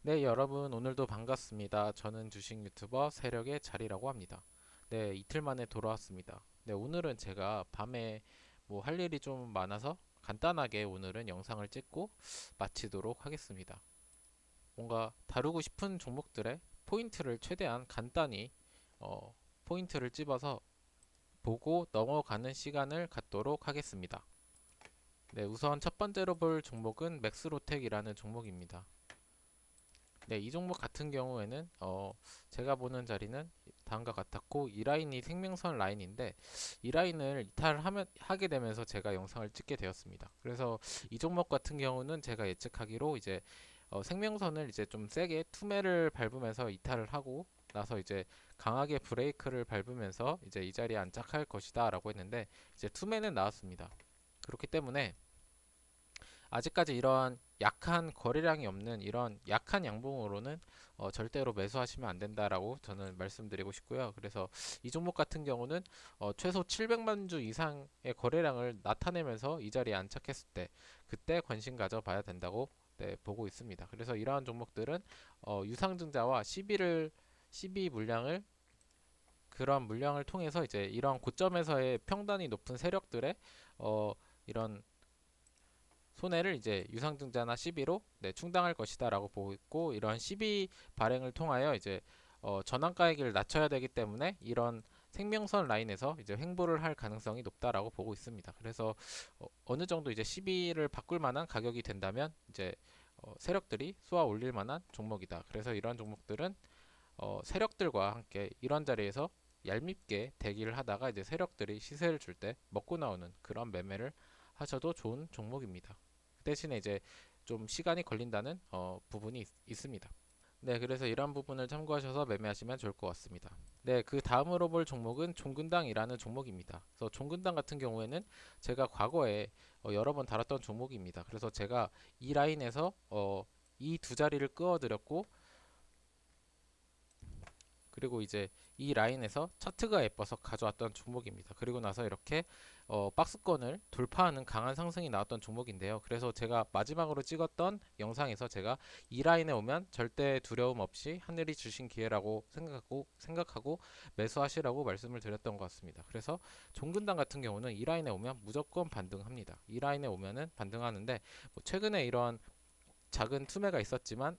네, 여러분 오늘도 반갑습니다. 저는 주식 유튜버 세력의 자리라고 합니다. 네, 이틀 만에 돌아왔습니다. 네, 오늘은 제가 밤에 뭐 할 일이 좀 많아서 간단하게 오늘은 영상을 찍고 마치도록 하겠습니다. 뭔가 다루고 싶은 종목들의 포인트를 최대한 간단히 포인트를 찝어서 보고 넘어가는 시간을 갖도록 하겠습니다. 네, 우선 첫 번째로 볼 종목은 맥스로텍이라는 종목입니다. 네, 이 종목 같은 경우에는 제가 보는 자리는 다음과 같았고 이 라인이 생명선 라인인데 이 라인을 하게 되면서 제가 영상을 찍게 되었습니다. 그래서 이 종목 같은 경우는 제가 예측하기로 이제 생명선을 이제 좀 세게 투매를 밟으면서 이탈을 하고 나서 이제 강하게 브레이크를 밟으면서 이제 이 자리에 안착할 것이다 라고 했는데 이제 투매는 나왔습니다. 그렇기 때문에 아직까지 이러한 약한 거래량이 없는 이런 약한 양봉으로는 절대로 매수하시면 안 된다라고 저는 말씀드리고 싶고요. 그래서 이 종목 같은 경우는 최소 700만 주 이상의 거래량을 나타내면서 이 자리에 안착했을 때 그때 관심 가져봐야 된다고 네, 보고 있습니다. 그래서 이러한 종목들은 유상증자와 시비 물량을 그런 물량을 통해서 이제 이러한 고점에서의 평단이 높은 세력들의 이런 손해를 이제 유상증자나 시비로 네, 충당할 것이다라고 보고 있고 이러한 시비 발행을 통하여 이제 전환가의 길을 낮춰야 되기 때문에 이런 생명선 라인에서 이제 횡보를 할 가능성이 높다라고 보고 있습니다. 그래서 어느 정도 이제 시비를 바꿀 만한 가격이 된다면 이제 세력들이 쏘아 올릴 만한 종목이다. 그래서 이러한 종목들은 세력들과 함께 이런 자리에서 얄밉게 대기를 하다가 이제 세력들이 시세를 줄 때 먹고 나오는 그런 매매를 하셔도 좋은 종목입니다. 그 대신에 이제 좀 시간이 걸린다는 부분이 있습니다. 네, 그래서 이런 부분을 참고하셔서 매매하시면 좋을 것 같습니다. 네, 그 다음으로 볼 종목은 종근당이라는 종목입니다. 그래서 종근당 같은 경우에는 제가 과거에 여러 번 다뤘던 종목입니다. 그래서 제가 이 라인에서 이 두 자리를 끄어드렸고 그리고 이제 이 라인에서 차트가 예뻐서 가져왔던 종목입니다. 그리고 나서 이렇게 박스권을 돌파하는 강한 상승이 나왔던 종목인데요. 그래서 제가 마지막으로 찍었던 영상에서 제가 이 라인에 오면 절대 두려움 없이 하늘이 주신 기회라고 생각하고 매수하시라고 말씀을 드렸던 것 같습니다. 그래서 종근당 같은 경우는 이 라인에 오면 무조건 반등합니다. 이 라인에 오면은 반등하는데 뭐 최근에 이런 작은 투매가 있었지만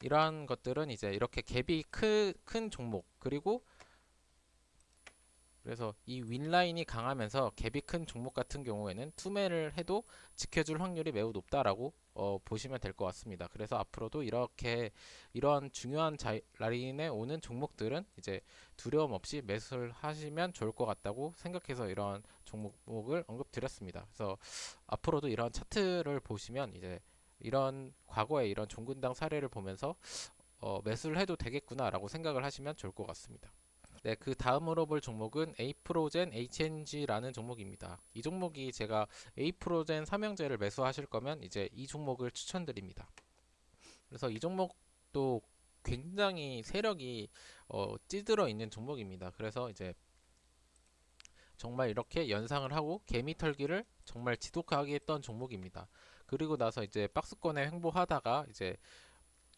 이러한 것들은 이제 이렇게 갭이 큰 종목 그리고 그래서 이 윈라인이 강하면서 갭이 큰 종목 같은 경우에는 투매를 해도 지켜줄 확률이 매우 높다라고 보시면 될 것 같습니다. 그래서 앞으로도 이렇게 이런 중요한 라인에 오는 종목들은 이제 두려움 없이 매수를 하시면 좋을 것 같다고 생각해서 이런 종목을 언급드렸습니다. 그래서 앞으로도 이런 차트를 보시면 이제 이런 과거의 이런 종근당 사례를 보면서 매수를 해도 되겠구나라고 생각을 하시면 좋을 것 같습니다. 네, 그 다음으로 볼 종목은 에이프로젠 HNG라는 종목입니다. 이 종목이 제가 에이프로젠 삼형제를 매수하실 거면 이제 이 종목을 추천드립니다. 그래서 이 종목도 굉장히 세력이 찌들어 있는 종목입니다. 그래서 이제 정말 이렇게 연상을 하고 개미 털기를 정말 지독하게 했던 종목입니다. 그리고 나서 이제 박스권에 횡보하다가 이제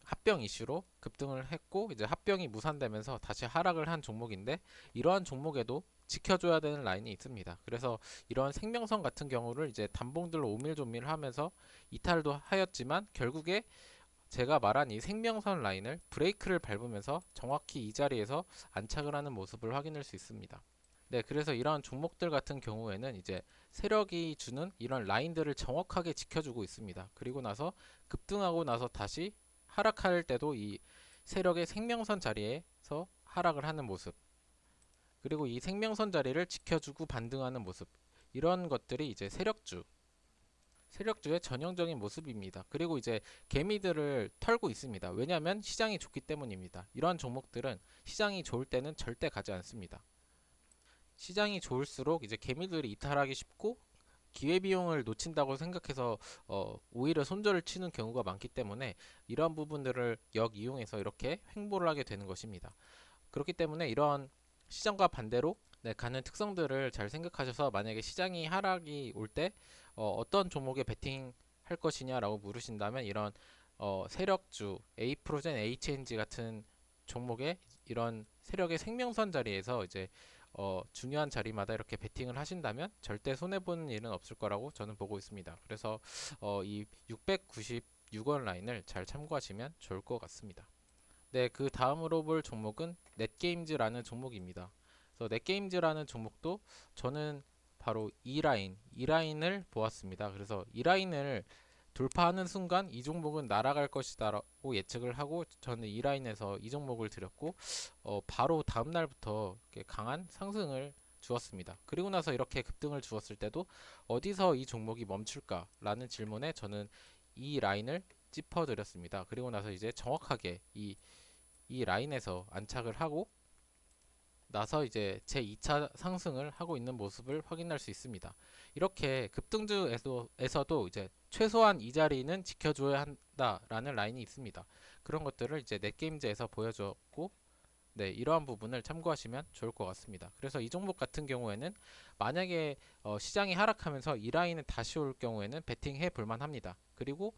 합병 이슈로 급등을 했고 이제 합병이 무산되면서 다시 하락을 한 종목인데 이러한 종목에도 지켜줘야 되는 라인이 있습니다. 그래서 이런 생명선 같은 경우를 이제 단봉들로 오밀조밀 하면서 이탈도 하였지만 결국에 제가 말한 이 생명선 라인을 브레이크를 밟으면서 정확히 이 자리에서 안착을 하는 모습을 확인할 수 있습니다. 네, 그래서 이러한 종목들 같은 경우에는 이제 세력이 주는 이런 라인들을 정확하게 지켜주고 있습니다. 그리고 나서 급등하고 나서 다시 하락할 때도 이 세력의 생명선 자리에서 하락을 하는 모습, 그리고 이 생명선 자리를 지켜주고 반등하는 모습, 이런 것들이 이제 세력주의 전형적인 모습입니다. 그리고 이제 개미들을 털고 있습니다. 왜냐하면 시장이 좋기 때문입니다. 이러한 종목들은 시장이 좋을 때는 절대 가지 않습니다. 시장이 좋을수록 이제 개미들이 이탈하기 쉽고 기회비용을 놓친다고 생각해서 오히려 손절을 치는 경우가 많기 때문에 이러한 부분들을 역이용해서 이렇게 횡보를 하게 되는 것입니다. 그렇기 때문에 이러한 시장과 반대로 네, 가는 특성들을 잘 생각하셔서 만약에 시장이 하락이 올 때 어떤 종목에 베팅할 것이냐라고 물으신다면 이런 세력주, A프로젠, HNG 같은 종목의 이런 세력의 생명선 자리에서 이제 중요한 자리마다 이렇게 베팅을 하신다면 절대 손해보는 일은 없을 거라고 저는 보고 있습니다. 그래서 이 696원 라인을 잘 참고하시면 좋을 것 같습니다. 네, 그 다음으로 볼 종목은 넷게임즈라는 종목입니다. 그래서 넷게임즈라는 종목도 저는 바로 이 라인을 보았습니다. 그래서 이 라인을 돌파하는 순간 이 종목은 날아갈 것이다라고 예측을 하고 저는 이 라인에서 이 종목을 들였고 바로 다음 날부터 이렇게 강한 상승을 주었습니다. 그리고 나서 이렇게 급등을 주었을 때도 어디서 이 종목이 멈출까라는 질문에 저는 이 라인을 짚어드렸습니다. 그리고 나서 이제 정확하게 이 라인에서 안착을 하고 나서 이제 제 2차 상승을 하고 있는 모습을 확인할 수 있습니다. 이렇게 급등주에서도 이제 최소한 이 자리는 지켜줘야 한다라는 라인이 있습니다. 그런 것들을 이제 넷게임즈에서 보여줬고, 네, 이러한 부분을 참고하시면 좋을 것 같습니다. 그래서 이 종목 같은 경우에는 만약에 시장이 하락하면서 이 라인을 다시 올 경우에는 베팅해 볼만 합니다. 그리고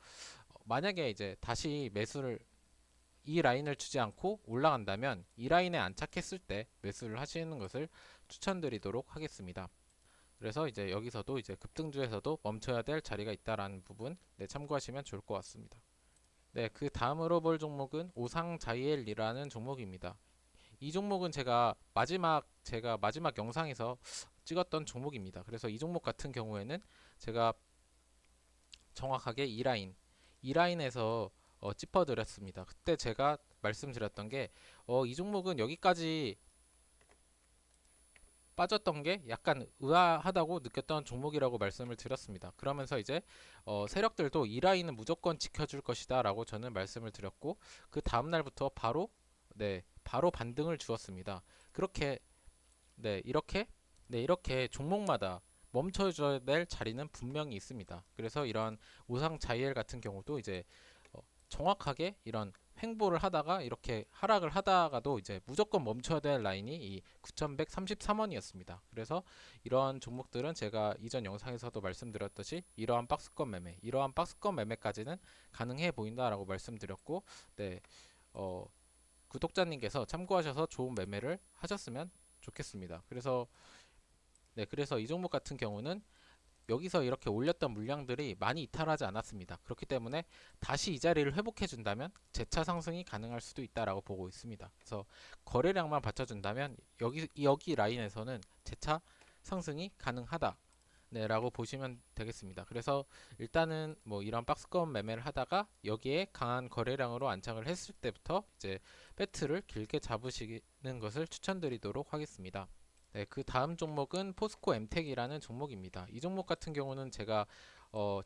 만약에 이제 다시 매수를 이 라인을 주지 않고 올라간다면 이 라인에 안착했을 때 매수를 하시는 것을 추천드리도록 하겠습니다. 그래서 이제 여기서도 이제 급등주에서도 멈춰야 될 자리가 있다라는 부분 네, 참고하시면 좋을 것 같습니다. 네, 그 다음으로 볼 종목은 오상자이엘이라는 종목입니다. 이 종목은 제가 마지막 영상에서 찍었던 종목입니다. 그래서 이 종목 같은 경우에는 제가 정확하게 이 라인에서 짚어드렸습니다. 그때 제가 말씀드렸던 게 이 종목은 여기까지 빠졌던 게 약간 의아하다고 느꼈던 종목이라고 말씀을 드렸습니다. 그러면서 이제 세력들도 이 라인은 무조건 지켜줄 것이다 라고 저는 말씀을 드렸고 그 다음날부터 바로 반등을 주었습니다. 그렇게 이렇게 종목마다 멈춰줘야 될 자리는 분명히 있습니다. 그래서 이런 우상 자이엘 같은 경우도 이제 정확하게 이런 횡보를 하다가 이렇게 하락을 하다가도 이제 무조건 멈춰야 될 라인이 이 9133원이었습니다. 그래서 이러한 종목들은 제가 이전 영상에서도 말씀드렸듯이 이러한 박스권 매매까지는 가능해 보인다라고 말씀드렸고, 네, 구독자님께서 참고하셔서 좋은 매매를 하셨으면 좋겠습니다. 그래서 이 종목 같은 경우는 여기서 이렇게 올렸던 물량들이 많이 이탈하지 않았습니다. 그렇기 때문에 다시 이 자리를 회복해 준다면 재차 상승이 가능할 수도 있다라고 보고 있습니다. 그래서 거래량만 받쳐준다면 여기 라인에서는 재차 상승이 가능하다. 네, 라고 보시면 되겠습니다. 그래서 일단은 뭐 이런 박스권 매매를 하다가 여기에 강한 거래량으로 안착을 했을 때부터 이제 배트를 길게 잡으시는 것을 추천드리도록 하겠습니다. 네, 그 다음 종목은 포스코 엠텍이라는 종목입니다. 이 종목 같은 경우는 제가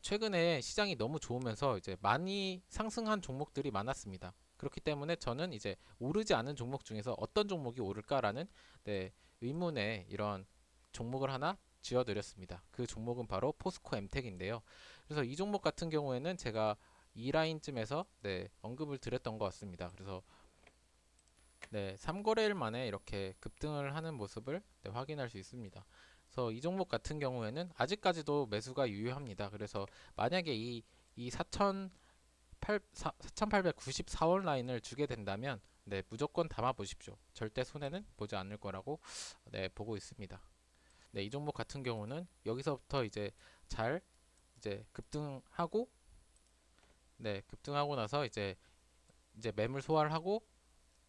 최근에 시장이 너무 좋으면서 이제 많이 상승한 종목들이 많았습니다. 그렇기 때문에 저는 이제 오르지 않은 종목 중에서 어떤 종목이 오를까라는 네, 의문의 이런 종목을 하나 지어드렸습니다. 그 종목은 바로 포스코 엠텍인데요. 그래서 이 종목 같은 경우에는 제가 이 라인쯤에서 네, 언급을 드렸던 것 같습니다. 그래서 네, 3거래일 만에 이렇게 급등을 하는 모습을 네, 확인할 수 있습니다. 그래서 이 종목 같은 경우에는 아직까지도 매수가 유효합니다. 그래서 만약에 이 4,894원 라인을 주게 된다면 네, 무조건 담아 보십시오. 절대 손해는 보지 않을 거라고 네, 보고 있습니다. 네, 이 종목 같은 경우는 여기서부터 잘 급등하고 급등하고 나서 이제 매물 소화를 하고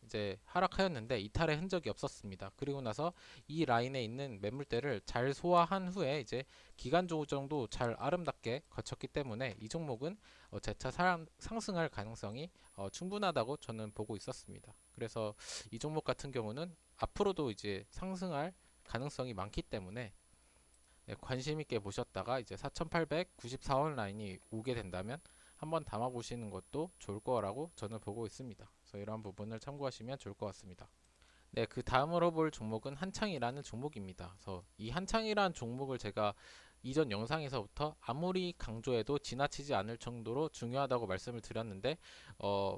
이제 하락하였는데 이탈의 흔적이 없었습니다. 그리고 나서 이 라인에 있는 매물대를 잘 소화한 후에 이제 기간 조정도 잘 아름답게 거쳤기 때문에 이 종목은 재차 상승할 가능성이 충분하다고 저는 보고 있었습니다. 그래서 이 종목 같은 경우는 앞으로도 이제 상승할 가능성이 많기 때문에 네, 관심 있게 보셨다가 이제 4,894원 라인이 오게 된다면 한번 담아 보시는 것도 좋을 거라고 저는 보고 있습니다. 그래서 이러한 부분을 참고하시면 좋을 것 같습니다. 네, 그 다음으로 볼 종목은 한창이라는 종목입니다. 그래서 이 한창이라는 종목을 제가 이전 영상에서부터 아무리 강조해도 지나치지 않을 정도로 중요하다고 말씀을 드렸는데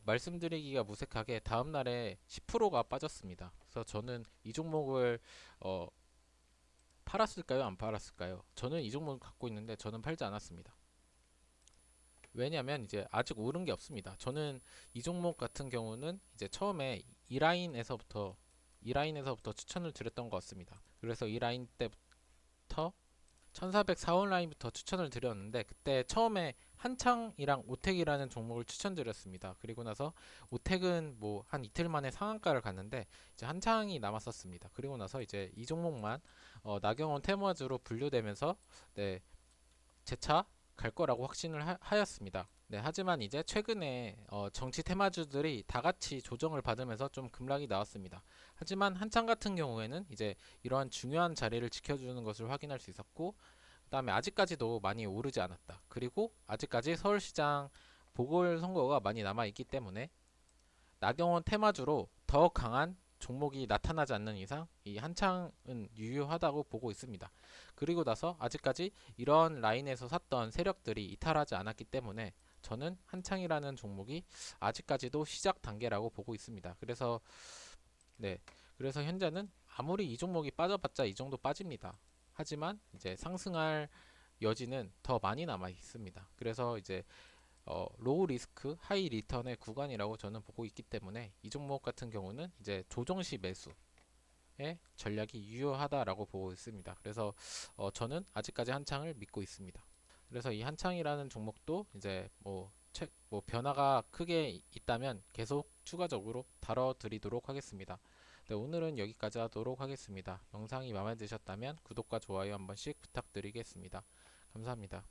말씀드리기가 무색하게 다음날에 10%가 빠졌습니다. 그래서 저는 이 종목을 어, 팔았을까요? 안 팔았을까요? 저는 이 종목을 갖고 있는데 저는 팔지 않았습니다. 왜냐면 이제 아직 오른 게 없습니다. 저는 이 종목 같은 경우는 이제 처음에 이 라인에서부터 추천을 드렸던 것 같습니다. 그래서 이 라인 때부터 1404원 라인부터 추천을 드렸는데 그때 처음에 한창이랑 오텍이라는 종목을 추천드렸습니다. 그리고 나서 오텍은 뭐 한 이틀 만에 상한가를 갔는데 이제 한창이 남았었습니다. 그리고 나서 이제 이 종목만 나경원 테마주로 분류되면서 네, 재차 갈 거라고 확신을 하였습니다. 네, 하지만 이제 최근에 정치 테마주들이 다 같이 조정을 받으면서 좀 급락이 나왔습니다. 하지만 한창 같은 경우에는 이제 이러한 중요한 자리를 지켜주는 것을 확인할 수 있었고, 그다음에 아직까지도 많이 오르지 않았다. 그리고 아직까지 서울시장 보궐선거가 많이 남아 있기 때문에 나경원 테마주로 더 강한 종목이 나타나지 않는 이상 이 한창은 유효하다고 보고 있습니다. 그리고 나서 아직까지 이런 라인에서 샀던 세력들이 이탈하지 않았기 때문에 저는 한창이라는 종목이 아직까지도 시작 단계라고 보고 있습니다. 네, 그래서 현재는 아무리 이 종목이 빠져봤자 이 정도 빠집니다. 하지만 이제 상승할 여지는 더 많이 남아 있습니다. 그래서 이제 로우 리스크 하이 리턴의 구간이라고 저는 보고 있기 때문에 이 종목 같은 경우는 이제 조정 시 매수의 전략이 유효하다라고 보고 있습니다. 그래서 저는 아직까지 한창을 믿고 있습니다. 그래서 이 한창이라는 종목도 이제 뭐 변화가 크게 있다면 계속 추가적으로 다뤄드리도록 하겠습니다. 네, 오늘은 여기까지 하도록 하겠습니다. 영상이 마음에 드셨다면 구독과 좋아요 한 번씩 부탁드리겠습니다. 감사합니다.